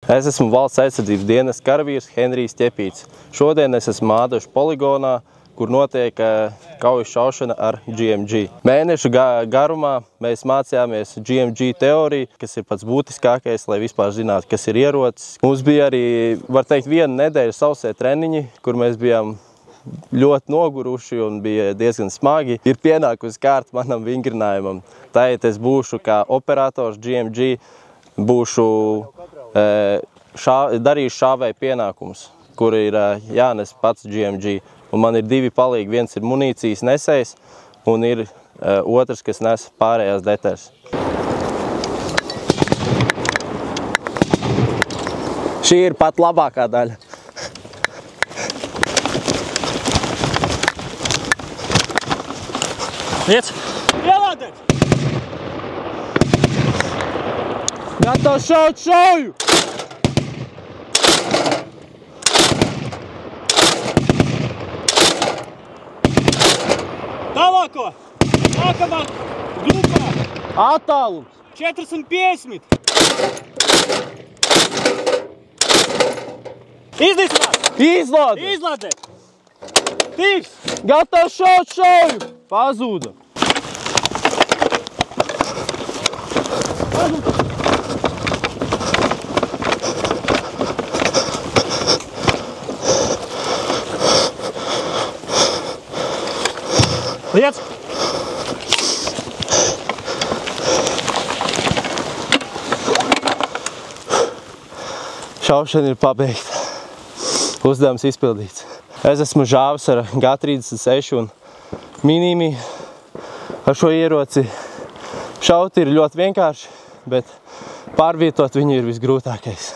Es esmu valsts aizsardzības dienesta karavīrs Henrijs Ķepīts. Šodien es esmu Mādažu poligonā, kur notiek kaujas šaušana ar GMG. Mēnešu garumā mēs mācījāmies GMG teoriju, kas ir pats būtiskākais, lai vispār zinātu, kas ir ierocis. Mums bija arī, var teikt, viena nedēļa sausie treniņi, kur mēs bijām ļoti noguruši un bija diezgan smagi. Ir pienākusi kārta manam vingrinājumam. Tāiet es būšu kā operators GMG, būšu darīšu šāvēju pienākumus, kur ir jānes pats GMG. Un man ir divi palīgi, viens ir munīcijas nesējs un ir otrs, kas nes pārējās detaļas. Šī ir pat labākā daļa. Iet! Ielādēt! Gatavs šaut šauju! Tālāko! Nākamā grupā! Attālums! 450! Izdīsināt! Izlādē! Izlādēt! Tīks! Gatavs šaut šauju! Pazūda! Liec! Šaušana ir pabeigta. Uzdevums izpildīts. Es esmu žāvis ar G36 un minimi. Ar šo ieroci šaut ir ļoti vienkārši, bet pārvietot viņu ir visgrūtākais.